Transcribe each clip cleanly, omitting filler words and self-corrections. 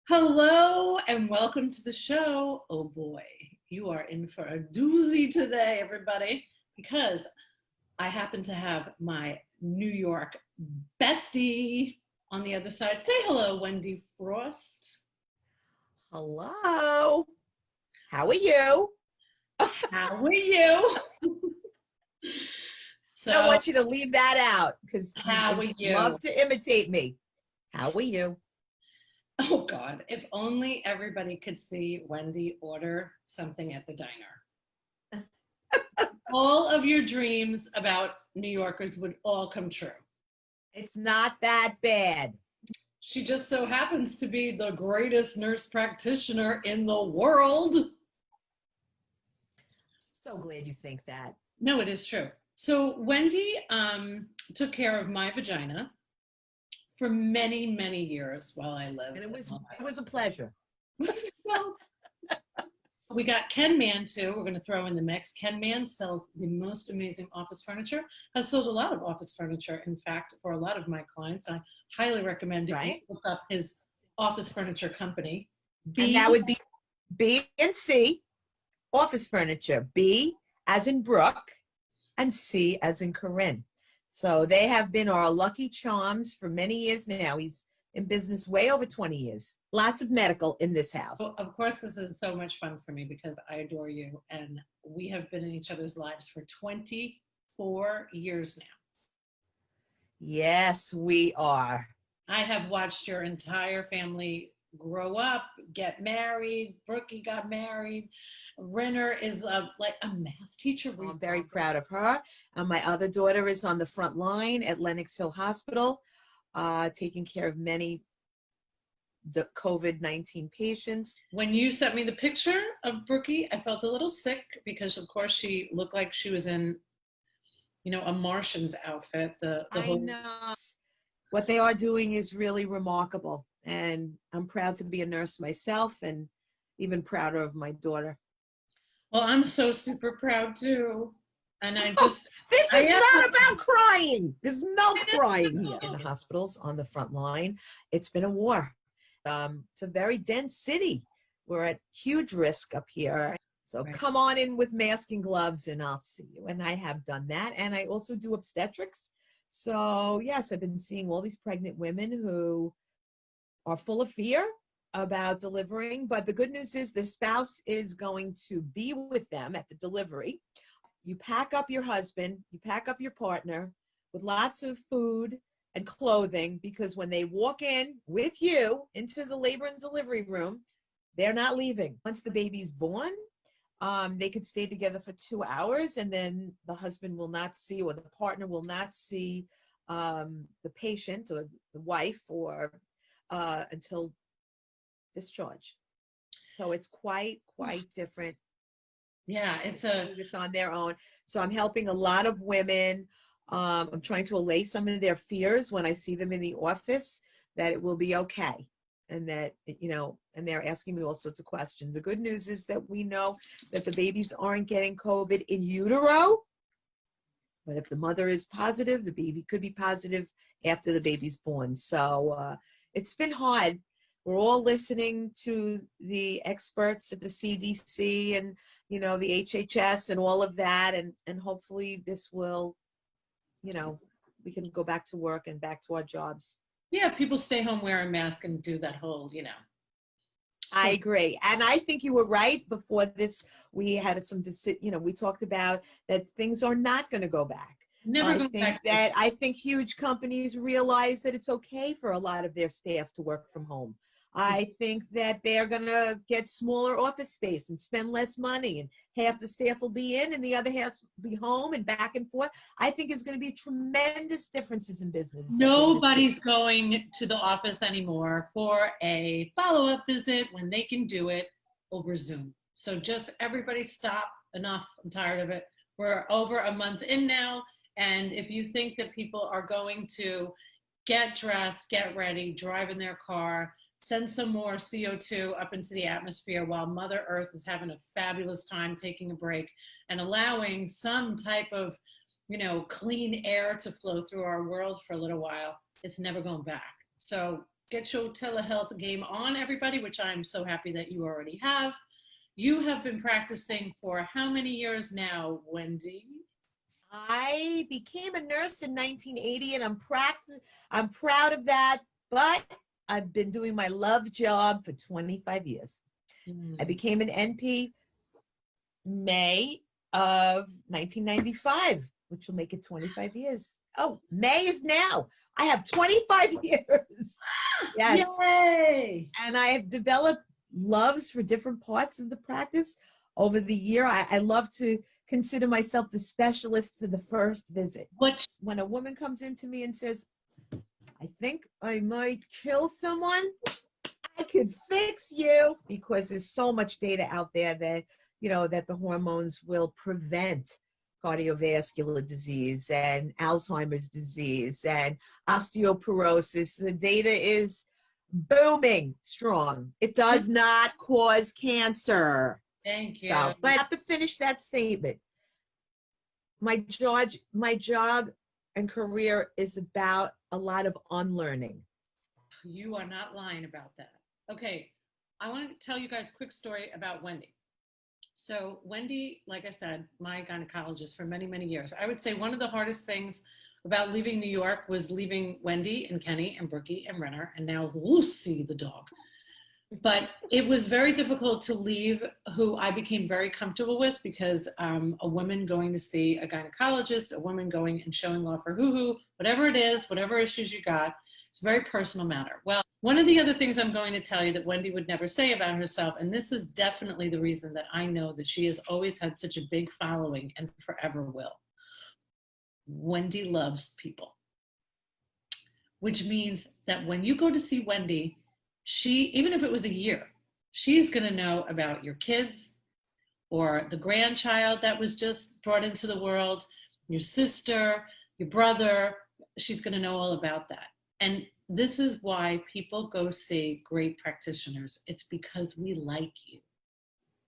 Hello and welcome to the show. Oh boy, you are in for a doozy today, everybody, because I happen to have my New York bestie on the other side. Say hello, Wendy Frost. Hello. How are you? How are you? I don't want you to leave that out because how are you? love to imitate me. How are you? Oh God, if only everybody could see Wendy order something at the diner. All of your dreams about New Yorkers would all come true. It's not that bad. She just so happens to be the greatest nurse practitioner in the world. So glad you think that. No, it is true. So Wendy took care of my vagina for many, many years while I lived. And it was a pleasure. Well, we got Ken Man too. We're going to throw in the mix. Ken Man sells the most amazing office furniture. Has sold a lot of office furniture. In fact, for a lot of my clients, I highly recommend you look up his office furniture company. And that would be B and C, office furniture. B as in Brooke, and C as in Corinne. So they have been our lucky charms for many years now. He's in business way over 20 years. Lots of medical in this house. Well, of course, this is so much fun for me because I adore you. And we have been in each other's lives for 24 years now. Yes, we are. I have watched your entire family grow up, get married. Brookie got married. Renner is like a math teacher. I'm very proud of her. My other daughter is on the front line at Lenox Hill Hospital, taking care of many COVID-19 patients. When you sent me the picture of Brookie, I felt a little sick because, of course, she looked like she was in, a Martian's outfit. I know. What they are doing is really remarkable. And I'm proud to be a nurse myself and even prouder of my daughter. Well, I'm so super proud too. And I just... This is not about crying. There's no crying here. In the hospitals on the front line, it's been a war. It's a very dense city. We're at huge risk up here. So come on in with mask and gloves and I'll see you. And I have done that. And I also do obstetrics. So yes, I've been seeing all these pregnant women who are full of fear about delivering. But the good news is their spouse is going to be with them at the delivery. You pack up your husband, you pack up your partner with lots of food and clothing, because when they walk in with you into the labor and delivery room, they're not leaving. Once the baby's born, they could stay together for 2 hours, and then the husband will not see, or the partner will not see the patient or the wife or until discharge. So it's quite different. Yeah, it's on their own. So I'm helping a lot of women. I'm trying to allay some of their fears when I see them in the office, that it will be okay. And that, and they're asking me all sorts of questions. The good news is that we know that the babies aren't getting COVID in utero. But if the mother is positive, the baby could be positive after the baby's born. So it's been hard. We're all listening to the experts at the CDC and, the HHS and all of that. And hopefully this will, we can go back to work and back to our jobs. Yeah, people stay home, wear a mask and do that whole, I agree. And I think you were right. Before this, we had we talked about that things are not going to go back. I think huge companies realize that it's okay for a lot of their staff to work from home. I think that they're going to get smaller office space and spend less money, and half the staff will be in and the other half will be home and back and forth. I think it's going to be tremendous differences in business. Nobody's going to the office anymore for a follow-up visit when they can do it over Zoom. So just everybody stop. Enough. I'm tired of it. We're over a month in now. And if you think that people are going to get dressed, get ready, drive in their car, send some more CO2 up into the atmosphere while Mother Earth is having a fabulous time taking a break and allowing some type of, clean air to flow through our world for a little while, it's never going back. So get your telehealth game on, everybody, which I'm so happy that you already have. You have been practicing for how many years now, Wendy? I became a nurse in 1980, and I'm proud of that, but I've been doing my love job for 25 years. I became an NP May of 1995, which will make it 25 years. Oh, May is now. I have 25 years. Yes. Yay! And I have developed loves for different parts of the practice over the year. I love to consider myself the specialist for the first visit. When a woman comes into me and says, I think I might kill someone, I could fix you, because there's so much data out there that, you know, that the hormones will prevent cardiovascular disease and Alzheimer's disease and osteoporosis. The data is booming strong. It does not cause cancer. Thank you. So, but I have to finish that statement. My job and career is about a lot of unlearning. You are not lying about that. Okay, I want to tell you guys a quick story about Wendy. So Wendy, like I said, my gynecologist for many, many years. I would say one of the hardest things about leaving New York was leaving Wendy and Kenny and Brookie and Renner and now Lucy the dog. But it was very difficult to leave who I became very comfortable with, because a woman going to see a gynecologist, a woman going and showing off her hoo-hoo, whatever it is, whatever issues you got, it's a very personal matter. Well, one of the other things I'm going to tell you that Wendy would never say about herself, and this is definitely the reason that I know that she has always had such a big following and forever will. Wendy loves people, which means that when you go to see Wendy, she, even if it was a year, she's going to know about your kids or the grandchild that was just brought into the world, your sister, your brother. She's going to know all about that. And this is why people go see great practitioners. It's because we like you.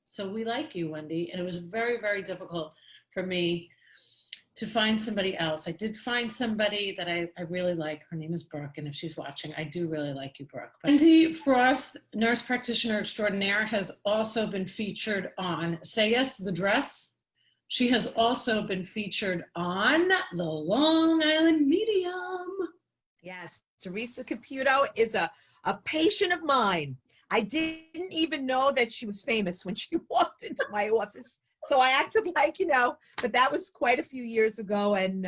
So we like you, Wendy. And it was very, very difficult for me to find somebody else. I did find somebody that I really like. Her name is Brooke, and if she's watching, I do really like you, Brooke. Wendy Frost, nurse practitioner extraordinaire, has also been featured on Say Yes to the Dress. She has also been featured on the Long Island Medium. Yes, Teresa Caputo is a patient of mine. I didn't even know that she was famous when she walked into my office. So I acted like, you know, but that was quite a few years ago, and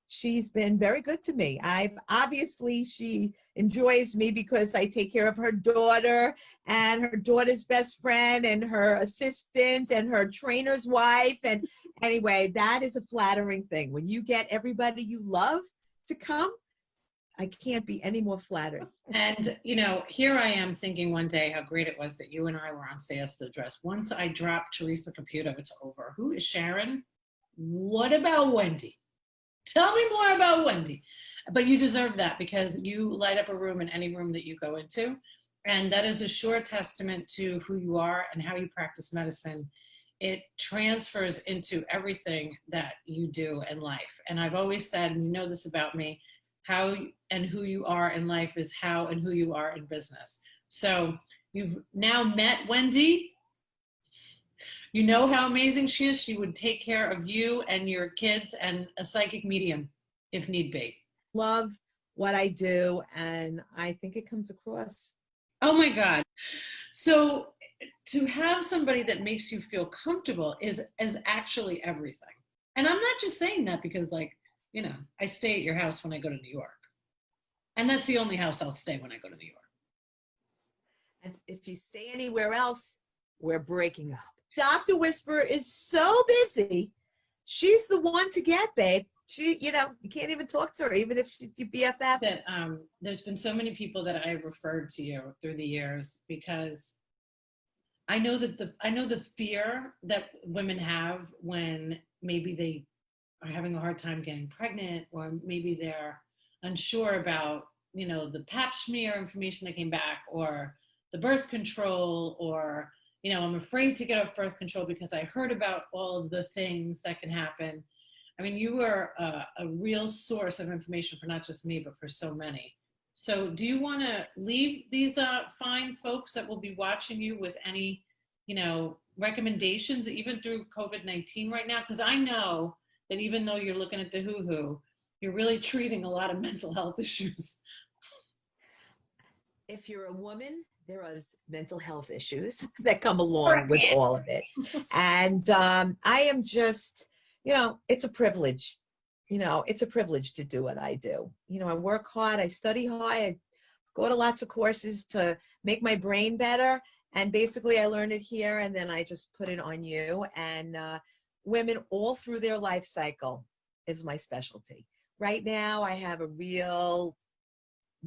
she's been very good to me. Obviously, she enjoys me because I take care of her daughter and her daughter's best friend and her assistant and her trainer's wife. And anyway, that is a flattering thing. When you get everybody you love to come, I can't be any more flattered. And, you know, here I am thinking one day how great it was that you and I were on Say Yes to the Dress. Once I dropped Teresa Caputo, it's over. Who is Sharon? What about Wendy? Tell me more about Wendy. But you deserve that, because you light up a room in any room that you go into. And that is a sure testament to who you are and how you practice medicine. It transfers into everything that you do in life. And I've always said, and you know this about me, how and who you are in life is how and who you are in business. So you've now met Wendy. You know how amazing she is. She would take care of you and your kids and a psychic medium if need be. Love what I do, and I think it comes across. Oh my God. So to have somebody that makes you feel comfortable is actually everything. And I'm not just saying that because, like, you know, I stay at your house when I go to New York. And that's the only house I'll stay when I go to New York. And if you stay anywhere else, we're breaking up. Dr. Whisper is so busy. She's the one to get, babe. She, you know, you can't even talk to her, even if she's your BFF. That, there's been so many people that I've referred to you through the years, because I know that the fear that women have when maybe they are having a hard time getting pregnant, or maybe they're unsure about, you know, the pap smear information that came back, or the birth control, or, you know, I'm afraid to get off birth control because I heard about all of the things that can happen. I mean, you were a real source of information for not just me, but for so many. So do you want to leave these fine folks that will be watching you with any, recommendations, even through COVID-19 right now? Because I know that even though you're looking at the hoo-hoo, you're really treating a lot of mental health issues. If you're a woman, there are mental health issues that come along with all of it. And I am just, it's a privilege. It's a privilege to do what I do. I work hard, I study hard, I go to lots of courses to make my brain better. And basically I learned it here and then I just put it on you. And women all through their life cycle is my specialty. Right now I have a real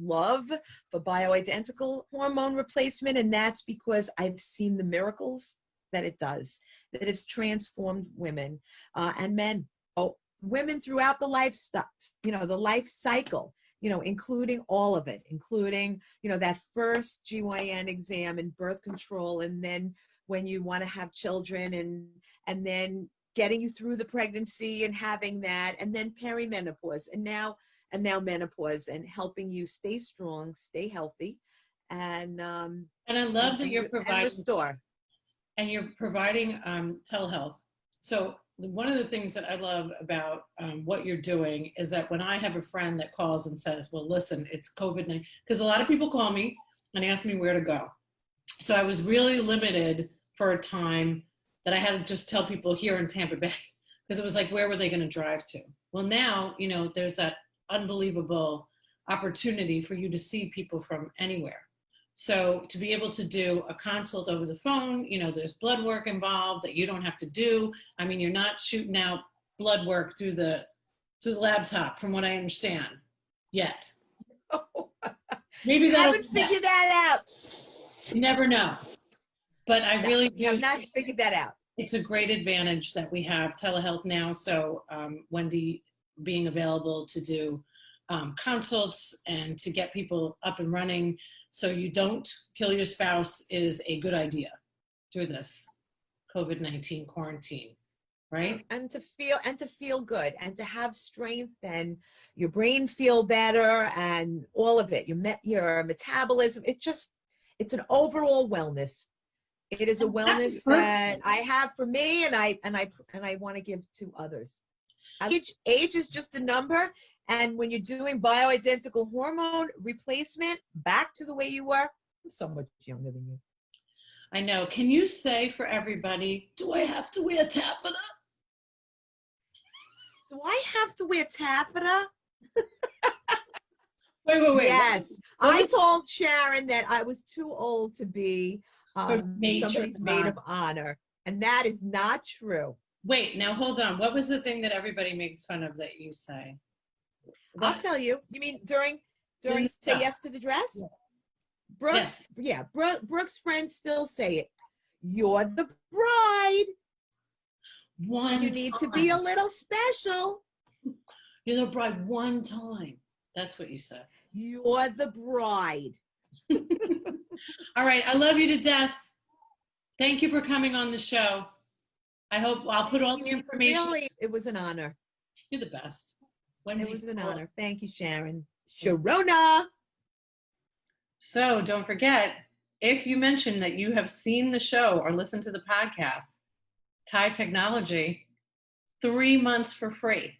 love for bioidentical hormone replacement, and that's because I've seen the miracles that it does, that it's transformed women and men, women throughout the life cycle, including all of it, including, that first GYN exam and birth control, and then when you want to have children, and then getting you through the pregnancy and having that, and then perimenopause, and now menopause, and helping you stay strong, stay healthy, and I love that you're providing restore. And you're providing telehealth. So one of the things that I love about what you're doing is that when I have a friend that calls and says, well, listen, it's COVID-19, because a lot of people call me and ask me where to go. So I was really limited for a time that I had to just tell people here in Tampa Bay, because it was like, where were they going to drive to? Well, now, there's that unbelievable opportunity for you to see people from anywhere. So to be able to do a consult over the phone, there's blood work involved that you don't have to do. I mean, you're not shooting out blood work through the laptop, from what I understand, yet. Maybe I haven't figured that out. You never know. But I really do. I've not figured that out. It's a great advantage that we have telehealth now. So Wendy being available to do consults and to get people up and running so you don't kill your spouse is a good idea through this COVID-19 quarantine, right? And to feel good, and to have strength, and your brain feel better, and all of it. Your metabolism. It's an overall wellness. It is a wellness that I have for me, and I want to give to others. Age is just a number. And when you're doing bioidentical hormone replacement, back to the way you were, I'm so much younger than you. I know. Can you say for everybody, do I have to wear taffeta? Do I have to wear taffeta? Wait. Yes. I told Sharon that I was too old to be somebody's maid of honor. And that is not true. Wait, now hold on. What was the thing that everybody makes fun of that you say? I'll tell you. You mean during Say Yes to the Dress? Yeah. Brooks, yes. Brooks' friends still say it. You're the bride. You need to be a little special. You're the bride one time. That's what you said. You're the bride. All right. I love you to death. Thank you for coming on the show. I hope I'll put all the information. Really, it was an honor. You're the best. It was an honor. Thank you, Sharon. Sharona. So don't forget, if you mention that you have seen the show or listened to the podcast, Thai Technology, 3 months for free.